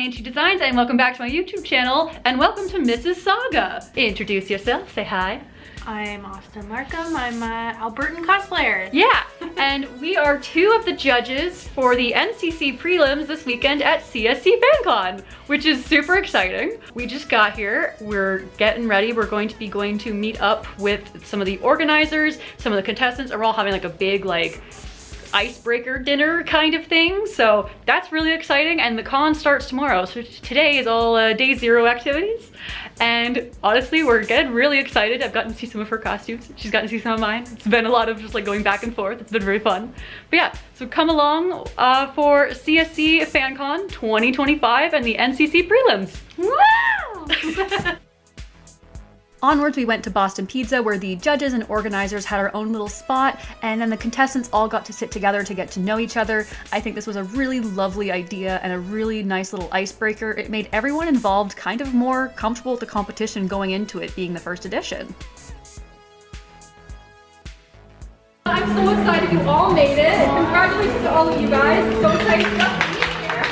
Angie Designs and welcome back to my YouTube channel and welcome to Mrs. Saga. Introduce yourself, say hi. I'm Austin Larkham, I'm an Albertan cosplayer. Yeah, and we are two of the judges for the NCC prelims this weekend at CSC Fancon, which is super exciting. We just got here, we're getting ready, we're going to meet up with some of the organizers, some of the contestants, and we're all having like a big icebreaker dinner kind of thing. So that's really exciting, and the con starts tomorrow. So today is all day zero activities. And honestly, we're getting really excited. I've gotten to see some of her costumes. She's gotten to see some of mine. It's been a lot of just like going back and forth. It's been very fun. But yeah, so come along for CSC Fancon 2025 and the NCC prelims. Woo! Onwards, we went to Boston Pizza where the judges and organizers had our own little spot, and then the contestants all got to sit together to get to know each other. I think this was a really lovely idea and a really nice little icebreaker. It made everyone involved kind of more comfortable with the competition going into it being the first edition. I'm so excited you all made it. Congratulations to all of you guys. So excited just to be here.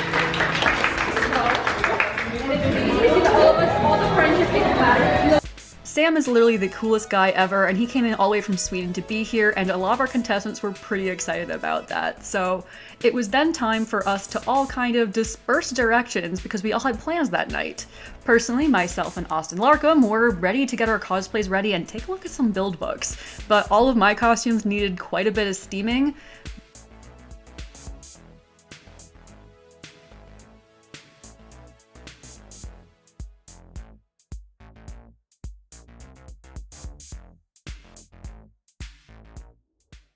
And it's amazing to all of us, all the friendships that matter. Sam is literally the coolest guy ever, and he came in all the way from Sweden to be here, and a lot of our contestants were pretty excited about that. So it was then time for us to all kind of disperse directions because we all had plans that night. Personally, myself and Austin Larkham were ready to get our cosplays ready and take a look at some build books, but all of my costumes needed quite a bit of steaming.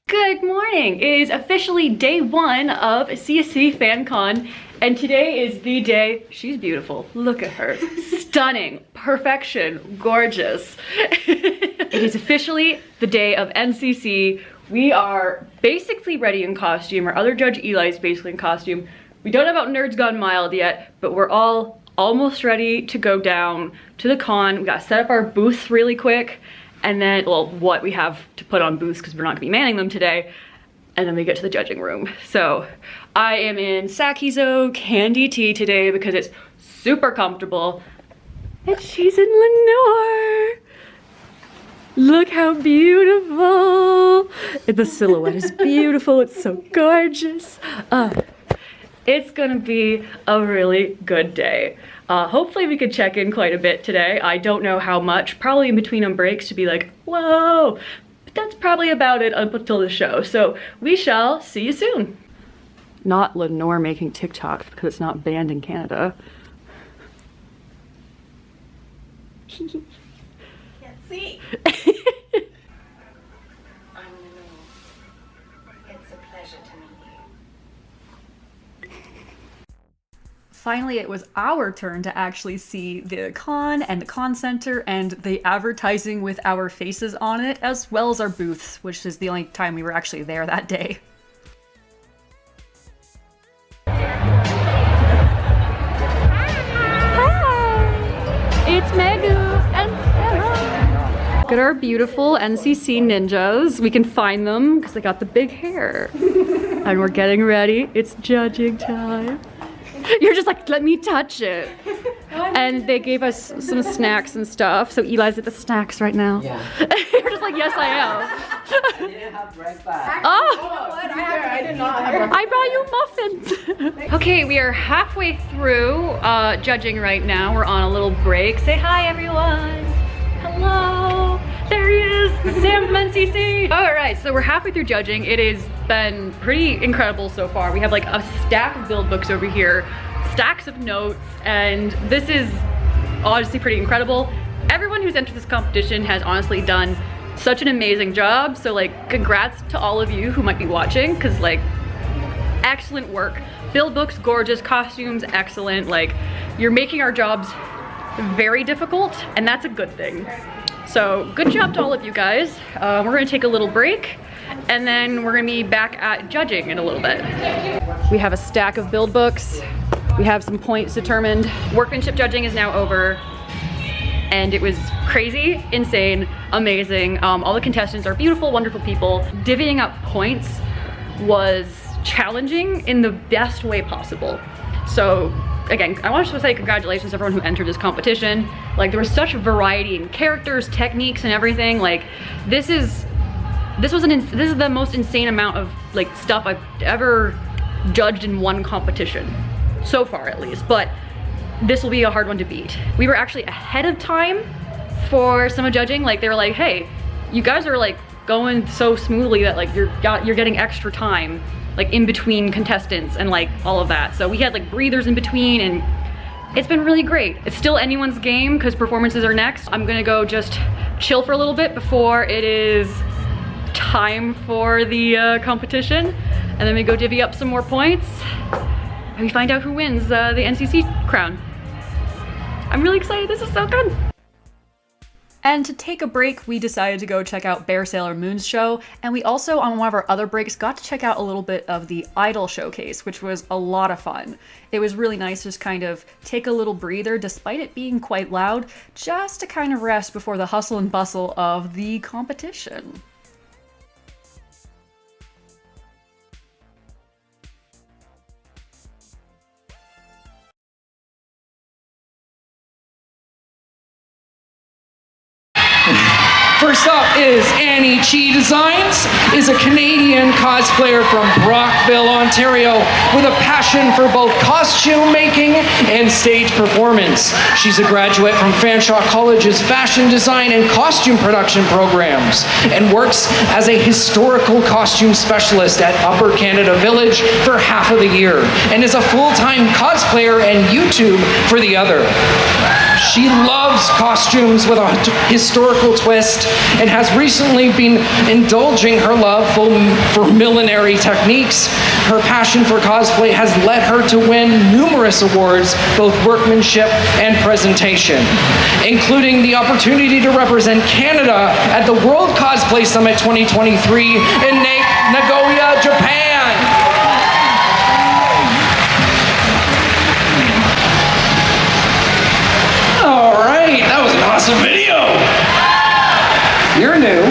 Good morning! It is officially day one of CSC Fancon, and today is the day. She's beautiful. Look at her. Stunning. Perfection. Gorgeous. It is officially the day of NCC. We are basically ready in costume. Our other judge Eli is basically in costume. We don't know about Nerds Gone Mild yet, but we're all almost ready to go down to the con. We gotta set up our booths really quick. And then, well, what we have to put on booths because we're not gonna be manning them today. And then we get to the judging room. So I am in Sakizo Candy Tea today because it's super comfortable. And she's in Lenore. Look how beautiful. The silhouette is beautiful. It's so gorgeous. It's gonna be a really good day. Hopefully we could check in quite a bit today. I don't know how much, probably in between on breaks to be like, whoa, but that's probably about it up until the show. So we shall see you soon. Not Lenore making TikToks because it's not banned in Canada. Can't see. Finally, it was our turn to actually see the con and the con center and the advertising with our faces on it, as well as our booths, which is the only time we were actually there that day. Hi! It's Megu and Sarah! Look at our beautiful NCC ninjas. We can find them because they got the big hair. And we're getting ready. It's judging time. You're just like, let me touch it. And they gave us some snacks and stuff. So Eli's at the snacks right now. Yeah. You're just like, yes, I am. I didn't have bread back. Oh! I did not have I brought you muffins. Okay, we are halfway through judging right now. We're on a little break. Say hi, everyone. Hello. There he is, Sam from NCC. All right, so we're halfway through judging. It has been pretty incredible so far. We have like a stack of build books over here, stacks of notes, and this is honestly pretty incredible. Everyone who's entered this competition has honestly done such an amazing job. So like, congrats to all of you who might be watching, because like, excellent work. Build books, gorgeous, costumes, excellent. Like, you're making our jobs very difficult, and that's a good thing. So good job to all of you guys. We're gonna take a little break and then we're gonna be back at judging in a little bit. We have a stack of build books. We have some points determined. Workmanship judging is now over and it was crazy, insane, amazing. All the contestants are beautiful, wonderful people. Divvying up points was challenging in the best way possible. So again, I want to say congratulations to everyone who entered this competition. Like, there was such variety in characters, techniques, and everything. Like, this is the most insane amount of like stuff I've ever judged in one competition, so far at least. But this will be a hard one to beat. We were actually ahead of time for some of judging. Like, they were like, hey, you guys are like going so smoothly that like you're getting extra time like in between contestants and like all of that. So we had like breathers in between, and it's been really great. It's still anyone's game because performances are next. I'm gonna go just chill for a little bit before it is time for the competition, and then we go divvy up some more points and we find out who wins the NCC crown. I'm really excited. This is so good. And to take a break, we decided to go check out Bear Sailor Moon's show, and we also, on one of our other breaks, got to check out a little bit of the Idol showcase, which was a lot of fun. It was really nice to just kind of take a little breather, despite it being quite loud, just to kind of rest before the hustle and bustle of the competition. First up is Annie Chi Designs, is a Canadian cosplayer from Brockville, Ontario, with a passion for both costume making and stage performance. She's a graduate from Fanshawe College's fashion design and costume production programs, and works as a historical costume specialist at Upper Canada Village for half of the year, and is a full-time cosplayer and YouTube for the other. She loves costumes with a historical twist and has recently been indulging her love for millinery techniques. Her passion for cosplay has led her to win numerous awards, both workmanship and presentation, including the opportunity to represent Canada at the World Cosplay Summit 2023 in Nagoya, Japan. That was an awesome video. You're new.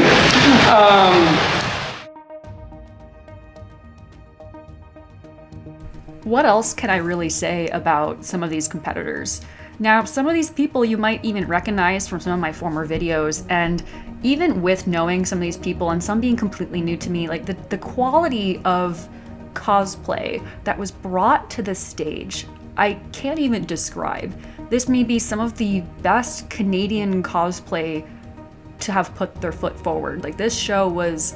What else can I really say about some of these competitors? Now, some of these people you might even recognize from some of my former videos, and even with knowing some of these people and some being completely new to me, like the quality of cosplay that was brought to the stage, I can't even describe. This may be some of the best Canadian cosplay to have put their foot forward. Like, this show was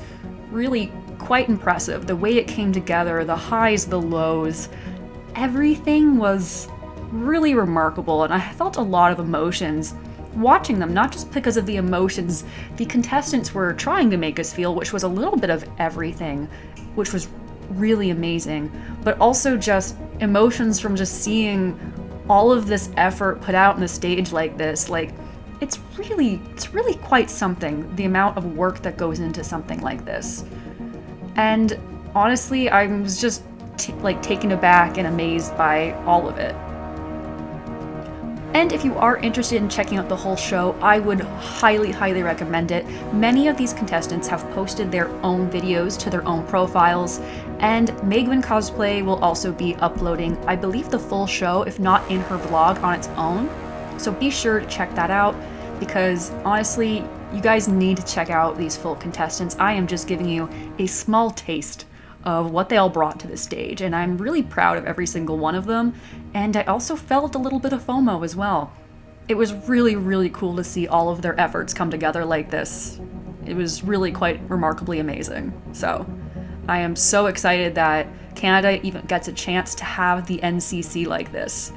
really quite impressive. The way it came together, the highs, the lows, everything was really remarkable, and I felt a lot of emotions watching them, not just because of the emotions the contestants were trying to make us feel, which was a little bit of everything, which was really amazing, but also just emotions from just seeing all of this effort put out on the stage like this. Like, it's really quite something, the amount of work that goes into something like this. And honestly, I was just taken aback and amazed by all of it. And if you are interested in checking out the whole show, I would highly recommend it. Many of these contestants have posted their own videos to their own profiles, and Megwin Cosplay will also be uploading, I believe, the full show, if not in her vlog, on its own. So be sure to check that out, because honestly, you guys need to check out these full contestants. I am just giving you a small taste of what they all brought to the stage, and I'm really proud of every single one of them, and I also felt a little bit of FOMO as well. It was really cool to see all of their efforts come together like this. It was really quite remarkably amazing. So I am so excited that Canada even gets a chance to have the NCC like this,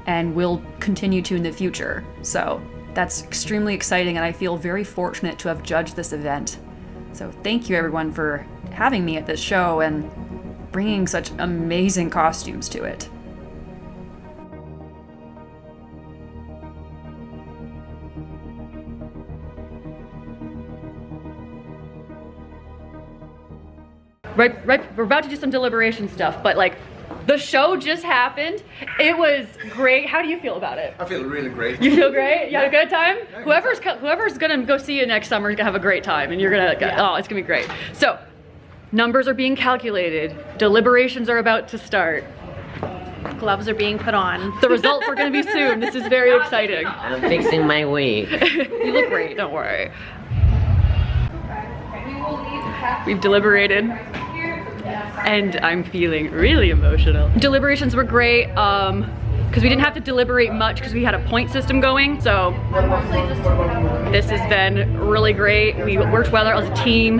and will continue to in the future. So that's extremely exciting, and I feel very fortunate to have judged this event. So thank you everyone for having me at this show and bringing such amazing costumes to it. Right, we're about to do some deliberation stuff, but like, the show just happened. It was great. How do you feel about it? I feel really great. You feel great? You had a good time? Whoever's gonna go see you next summer is gonna have a great time, and you're gonna, oh, it's gonna be great. So, numbers are being calculated. Deliberations are about to start. gloves are being put on. The results are gonna be soon. This is very exciting. I'm fixing my wig. You look great, don't worry. We've deliberated and I'm feeling really emotional. Deliberations were great because we didn't have to deliberate much because we had a point system going. So this has been really great. We worked well as a team.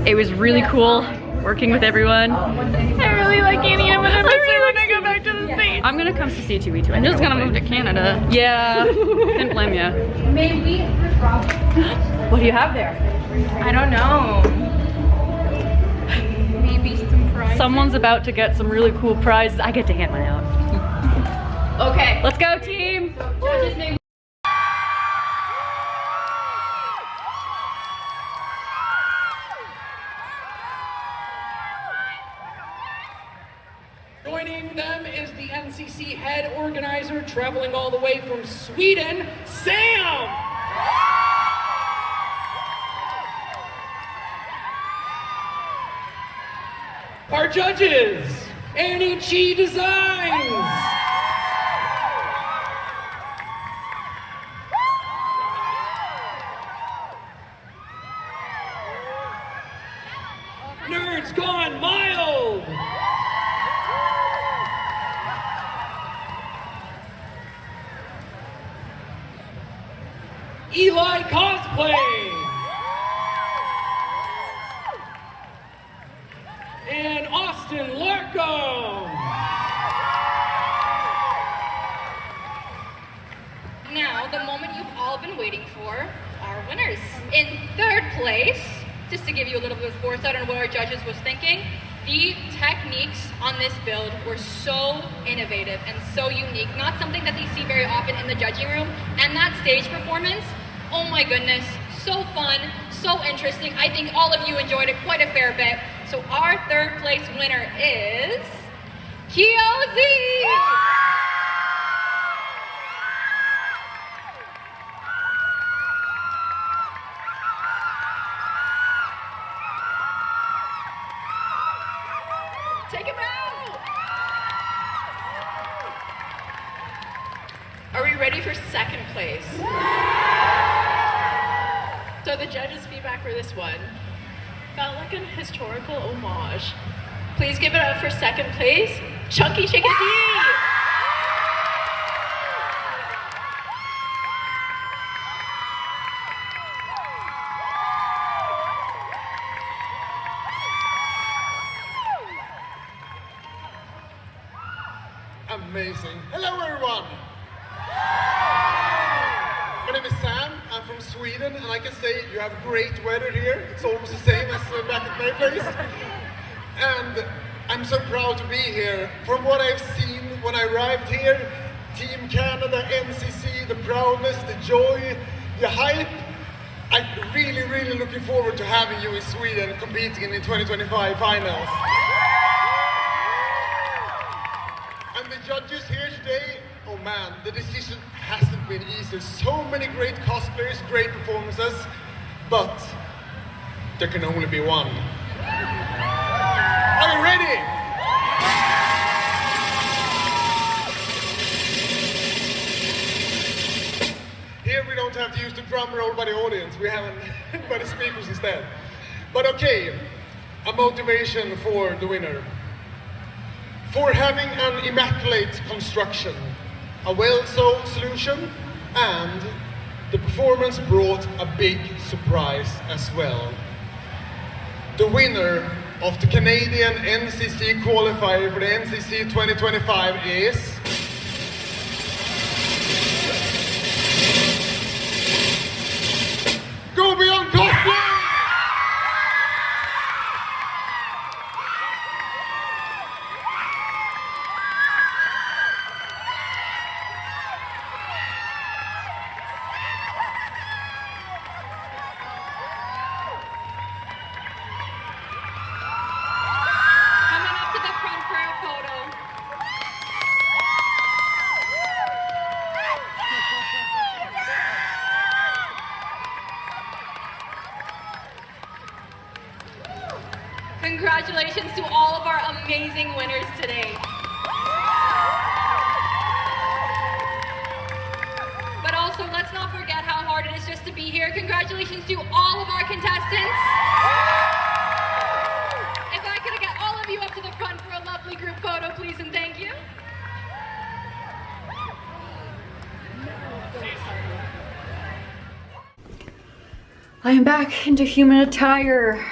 It was really cool working with everyone. I really like Annie. I'm gonna miss her when I go back to the States. I'm gonna come to C2E2. I'm just gonna move to Canada. Yeah, didn't blame you. What do you have there? I don't know. Maybe some prizes. Someone's about to get some really cool prizes. I get to hand mine out. Okay. Let's go, team. Joining them is the NCC head organizer, traveling all the way from Sweden, Sam! Our judges, Annie Chi Designs. Nerds Gone Mild. Eli Cosplay. And Austin Larcom. Now, the moment you've all been waiting for, our winners. In third place, just to give you a little bit of foresight on what our judges was thinking, the techniques on this build were so innovative and so unique, not something that they see very often in the judging room. And that stage performance, oh my goodness, so fun, so interesting. I think all of you enjoyed it quite a fair bit. So our third place winner is Kyozi! Take him out! Are we ready for second place? So the judges' feedback for this one felt like an historical homage. Please give it up for second place, Chunky Chicken D! Amazing. Hello everyone! My name is Sam, I'm from Sweden, and I can say you have great weather here. It's almost the same as back at my place. And I'm so proud to be here. From what I've seen when I arrived here, Team Canada, NCC, the proudness, the joy, the hype, I'm really looking forward to having you in Sweden competing in the 2025 finals. And the judges here today, oh man, the decision hasn't been easy. So many great cosplayers, great performances, but there can only be one. Are you ready? Here we don't have to use the drum roll by the audience, we have it by the speakers instead. But okay, a motivation for the winner. For having an immaculate construction, a well-sewn solution, and the performance brought a big surprise as well. The winner of the Canadian NCC qualifier for the NCC 2025 is... Go Beyond Cosplay! Congratulations to all of our amazing winners today. let's not forget how hard it is just to be here. Congratulations to all of our contestants. If I could get all of you up to the front for a lovely group photo, please, and thank you. I am back into human attire.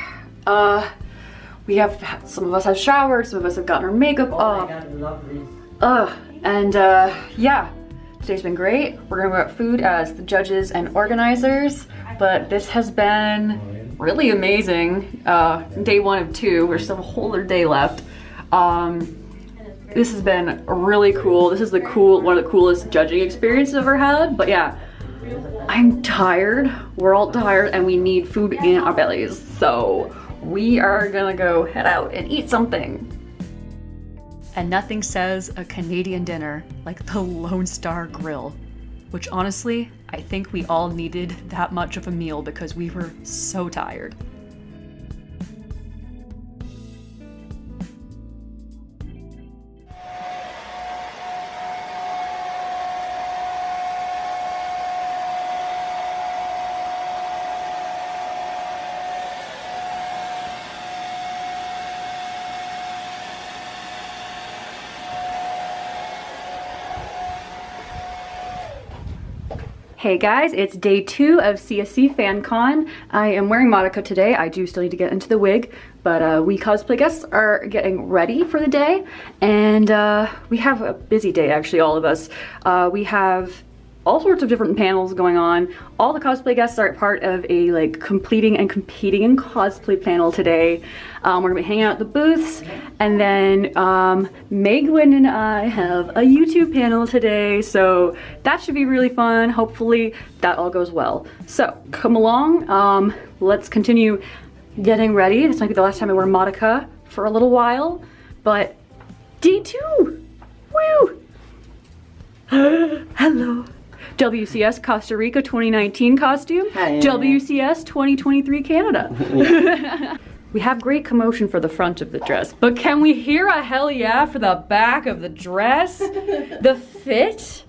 Some of us have showered, some of us have gotten our makeup off. Yeah, today's been great. We're gonna go out food as the judges and organizers, but this has been really amazing. Day 1 of 2, there's still a whole other day left. This has been really cool. This is one of the coolest judging experiences I've ever had, but yeah. I'm tired, we're all tired, and we need food in our bellies. So we are gonna go head out and eat something. And nothing says a Canadian dinner like the Lone Star Grill, which honestly, I think we all needed that much of a meal because we were so tired. Hey guys, it's day 2 of CSC Fancon. I am wearing Monica today. I do still need to get into the wig, but we cosplay guests are getting ready for the day, and we have a busy day actually, all of us. We have all sorts of different panels going on. All the cosplay guests are part of a completing and competing in cosplay panel today. We're gonna be hanging out at the booths, and then Meglin and I have a YouTube panel today, so that should be really fun. Hopefully that all goes well. So come along, let's continue getting ready. This might be the last time I wear Monica for a little while, but day 2, woo! Hello. WCS Costa Rica 2019 costume, Hi. WCS 2023 Canada. We have great commotion for the front of the dress, but can we hear a hell yeah for the back of the dress? The fit?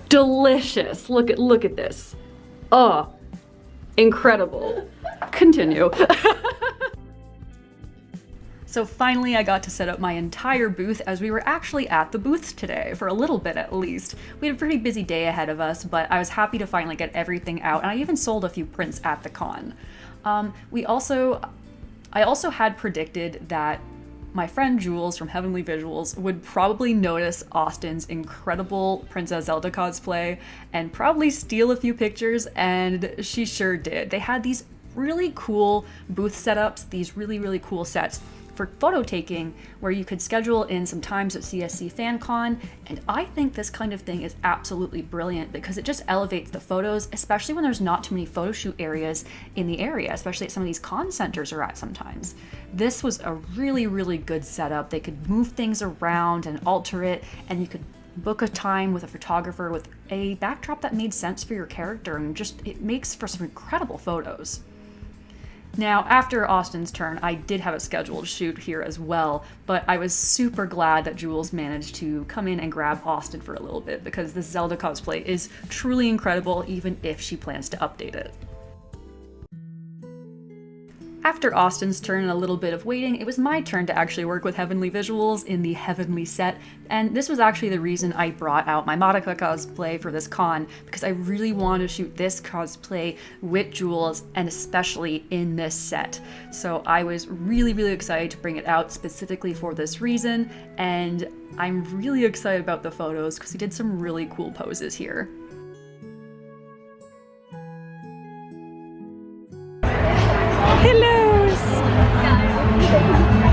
Delicious. Look at this. Oh, incredible. Continue. So finally I got to set up my entire booth as we were actually at the booths today, for a little bit at least. We had a pretty busy day ahead of us, but I was happy to finally get everything out, and I even sold a few prints at the con. I also had predicted that my friend Jules from Heavenly Visuals would probably notice Austin's incredible Princess Zelda cosplay and probably steal a few pictures, and she sure did. They had these really cool booth setups, these really cool sets for photo taking where you could schedule in some times at CSC Fancon, and I think this kind of thing is absolutely brilliant because it just elevates the photos, especially when there's not too many photo shoot areas in the area, especially at some of these con centers are at sometimes. This was a really good setup. They could move things around and alter it, and you could book a time with a photographer with a backdrop that made sense for your character, and just it makes for some incredible photos. Now, after Austin's turn, I did have a scheduled shoot here as well, but I was super glad that Jules managed to come in and grab Austin for a little bit because this Zelda cosplay is truly incredible even if she plans to update it. After Austin's turn and a little bit of waiting, it was my turn to actually work with Heavenly Visuals in the Heavenly set, and this was actually the reason I brought out my Monica cosplay for this con, because I really wanted to shoot this cosplay with Jules, and especially in this set. So I was really excited to bring it out specifically for this reason, and I'm really excited about the photos because we did some really cool poses here. Hellos!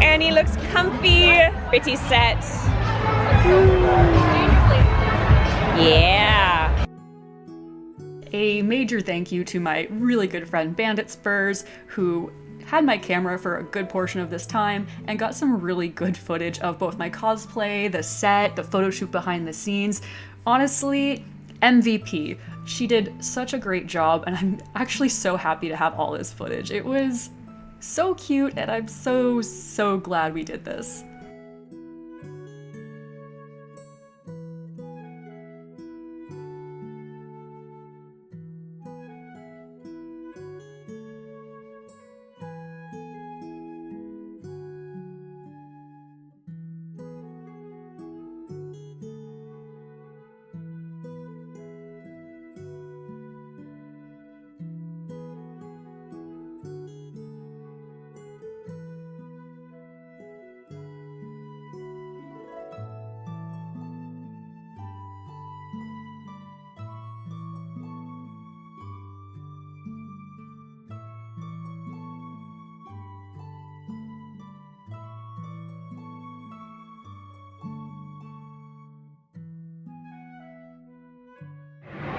Annie looks comfy, pretty set. Yeah! A major thank you to my really good friend Bandit Spurs, who had my camera for a good portion of this time and got some really good footage of both my cosplay, the set, the photo shoot behind the scenes. Honestly, MVP. She did such a great job, and I'm actually so happy to have all this footage. It was so cute, and I'm so glad we did this.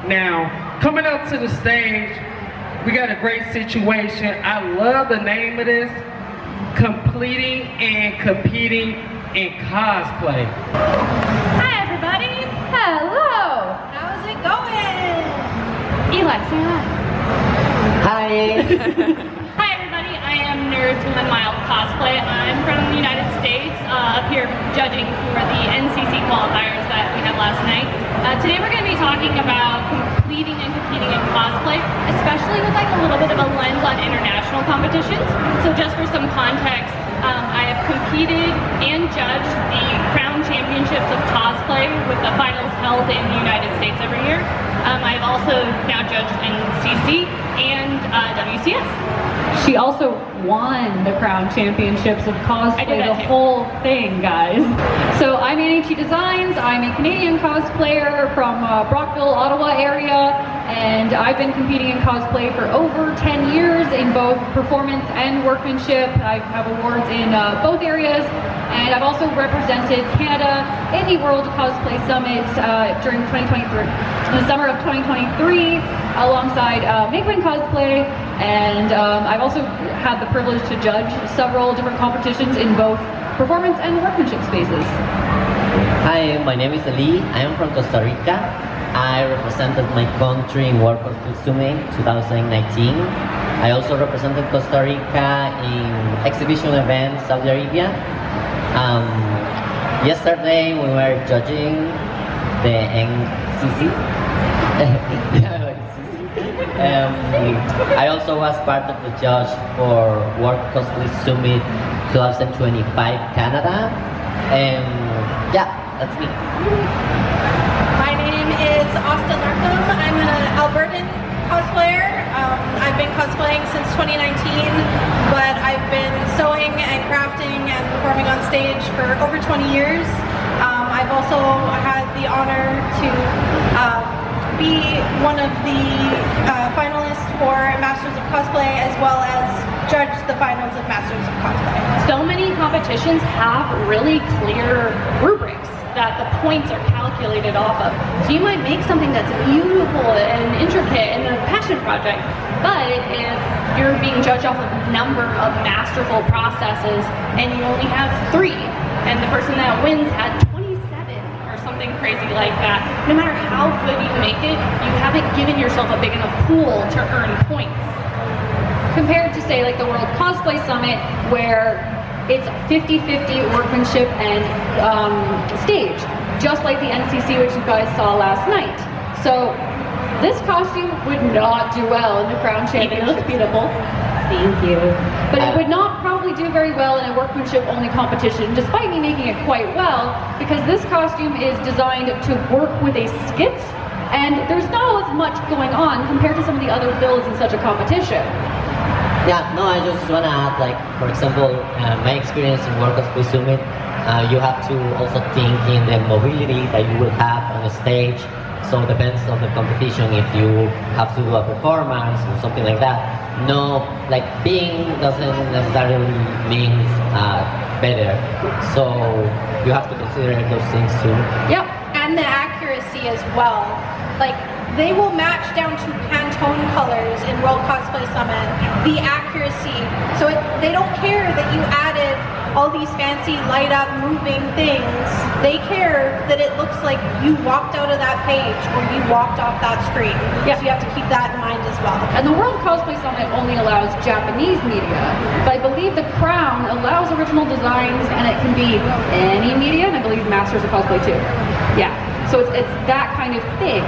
Now, coming up to the stage, we got a great situation. I love the name of this, Completing and Competing in Cosplay. Hi everybody. Hello. How's it going? Eli, say hi. Hi. Hi everybody. I am Nerds Woman Mild Cosplay. I'm from the United States, up here judging for the NCC qualifiers that we had last night. Today we're going to be talking about completing and competing in cosplay, especially with like a little bit of a lens on international competitions. So just for some context, I have competed and judged the Crown Championships of cosplay with the finals held in the United States every year. I've also now judged NCC and WCS. She also won the Crown Championships of cosplay, the whole thing, guys. So I'm Annie Designs. I'm a Canadian cosplayer from Brockville, Ottawa area, and I've been competing in cosplay for over 10 years in both performance and workmanship. I have awards in both areas, and I've also represented Canada in the World Cosplay Summit during 2023, in the summer of 2023, alongside MacLeod Cosplay, and I've also had the privilege to judge several different competitions in both performance and workmanship spaces. Hi, my name is Ali. I am from Costa Rica. I represented my country in World Cosplay Summit 2019. I also represented Costa Rica in exhibition events Saudi Arabia. Yesterday we were judging the NCC. I also was part of the judge for World Cosplay Summit 2025 Canada. Yeah, that's me. My name is Asta Larkham. I'm an Albertan cosplayer. I've been cosplaying since 2019, but I've been sewing and crafting and performing on stage for over 20 years. I've also had the honor to be one of the finalists for Masters of Cosplay, as well as judge the finals of Masters of Cosplay. So many competitions have really clear rubrics that the points are calculated off of. So you might make something that's beautiful and intricate and a passion project, but if you're being judged off of a number of masterful processes and you only have 3, and the person that wins had 27 or something crazy like that, no matter how good you make it, you haven't given yourself a big enough pool to earn points. Compared to, say, like the World Cosplay Summit, where it's 50-50 workmanship and stage, just like the NCC, which you guys saw last night. So this costume would not do well in the Crown Championship. It looks beautiful. Thank you. But it would not probably do very well in a workmanship-only competition, despite me making it quite well, because this costume is designed to work with a skit, and there's not as much going on compared to some of the other builds in such a competition. Yeah, no, I just want to add, like, for example, my experience in World Cosplay Summit, you have to also think in the mobility that you will have on the stage. So it depends on the competition if you have to do a performance or something like that. No, like, being doesn't necessarily mean better. So you have to consider those things too. Yep, and the accuracy as well. Like, they will match down to Pantone colors in World Cosplay Summit. The accuracy. So they don't care that you added all these fancy light up moving things. They care that it looks like you walked out of that page or you walked off that screen. Yeah. So you have to keep that in mind as well. And the World Cosplay Summit only allows Japanese media, but I believe the Crown allows original designs, and it can be any media, and I believe Masters of Cosplay too. Yeah. So it's that kind of thing.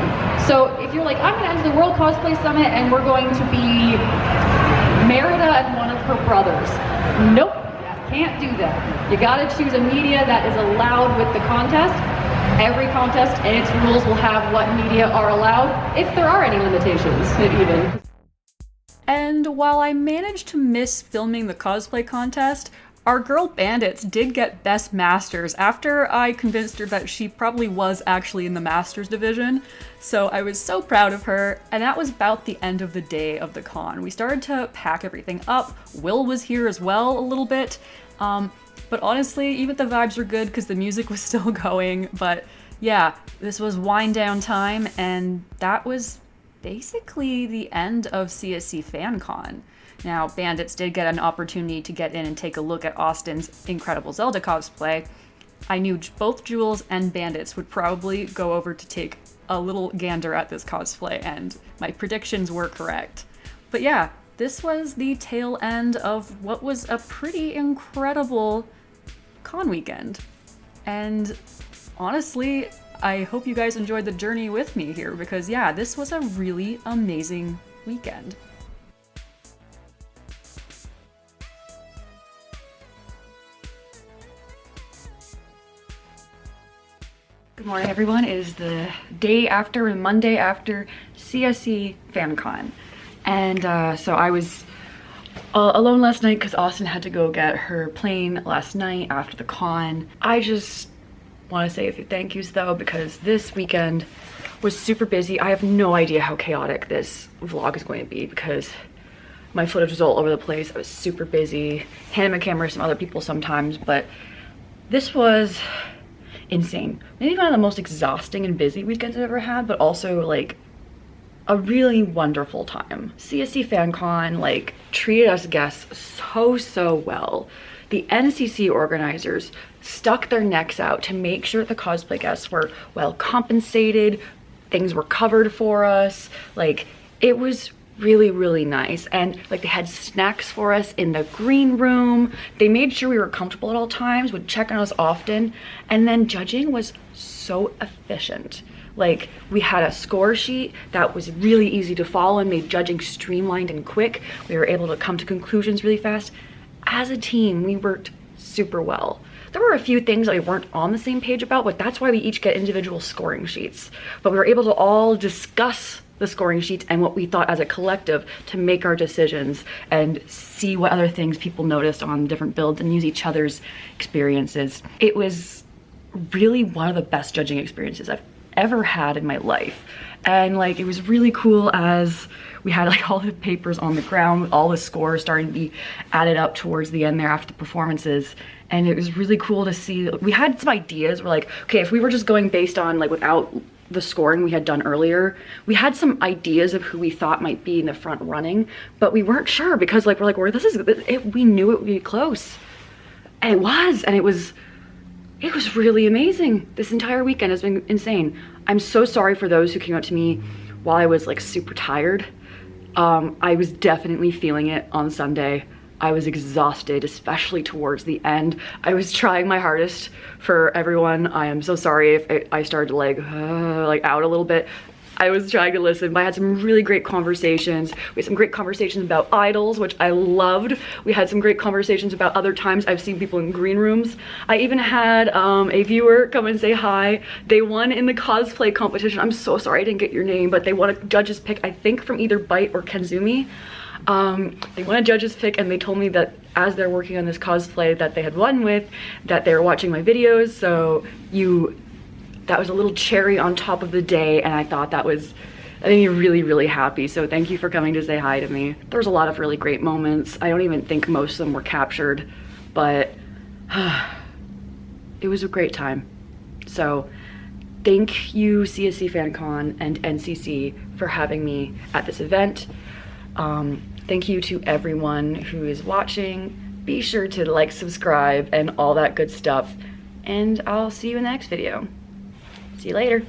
So if you're like, I'm going to enter the World Cosplay Summit and we're going to be Merida and one of her brothers. Nope, can't do that. You got to choose a media that is allowed with the contest. Every contest and its rules will have what media are allowed, if there are any limitations, even. And while I managed to miss filming the cosplay contest, our girl Bandits did get Best Masters after I convinced her that she probably was actually in the Masters division. So I was so proud of her, and that was about the end of the day of the con. We started to pack everything up. Will was here as well a little bit, but honestly, even the vibes were good because the music was still going, but yeah, this was wind down time, and that was basically the end of CSC Fancon. Now, Bandits did get an opportunity to get in and take a look at Austin's incredible Zelda cosplay. I knew both Jules and Bandits would probably go over to take a little gander at this cosplay, and my predictions were correct. But yeah, this was the tail end of what was a pretty incredible con weekend. And honestly, I hope you guys enjoyed the journey with me here, because yeah, this was a really amazing weekend. Good morning, everyone. It is the day after, and Monday after CSC Fancon. And so I was alone last night because Austin had to go get her plane last night after the con. I just want to say a few thank yous though, because this weekend was super busy. I have no idea how chaotic this vlog is going to be because my footage was all over the place. I was super busy, handing my camera to some other people sometimes, but this was insane. Maybe one of the most exhausting and busy weekends I've ever had, but also like a really wonderful time. CSC Fancon like treated us guests so well. The NCC organizers stuck their necks out to make sure the cosplay guests were well compensated, things were covered for us. Like, it was really nice. And like, they had snacks for us in the green room. They made sure we were comfortable at all times, would check on us often. And then judging was so efficient. Like, we had a score sheet that was really easy to follow and made judging streamlined and quick. We were able to come to conclusions really fast. As a team, we worked super well. There were a few things that we weren't on the same page about, but that's why we each get individual scoring sheets. But we were able to all discuss the scoring sheets and what we thought as a collective to make our decisions and see what other things people noticed on different builds and use each other's experiences. It was really one of the best judging experiences I've ever had in my life. And like, it was really cool as we had like all the papers on the ground with all the scores starting to be added up towards the end there after the performances. And it was really cool to see. We had some ideas. We're like, okay, if we were just going based on like without the scoring we had done earlier, we had some ideas of who we thought might be in the front running, but we weren't sure because like, we're like, well, we knew it would be close. And it was really amazing. This entire weekend has been insane. I'm so sorry for those who came up to me while I was like super tired. I was definitely feeling it on Sunday. I was exhausted, especially towards the end. I was trying my hardest for everyone. I am so sorry if I started to like out a little bit. I was trying to listen, but I had some really great conversations. We had some great conversations about idols, which I loved. We had some great conversations about other times I've seen people in green rooms. I even had a viewer come and say hi. They won in the cosplay competition. I'm so sorry I didn't get your name, but they won a judge's pick, I think from either Byte or Kenzumi. They won a judge's pick, and they told me that as they're working on this cosplay that they had won with, that they were watching my videos. So that was a little cherry on top of the day, and I thought that was, I made me really happy. So thank you for coming to say hi to me. There was a lot of really great moments. I don't even think most of them were captured, but it was a great time. So thank you, CSC Fancon and NCC, for having me at this event. Thank you to everyone who is watching. Be sure to like, subscribe, and all that good stuff. And I'll see you in the next video. See you later.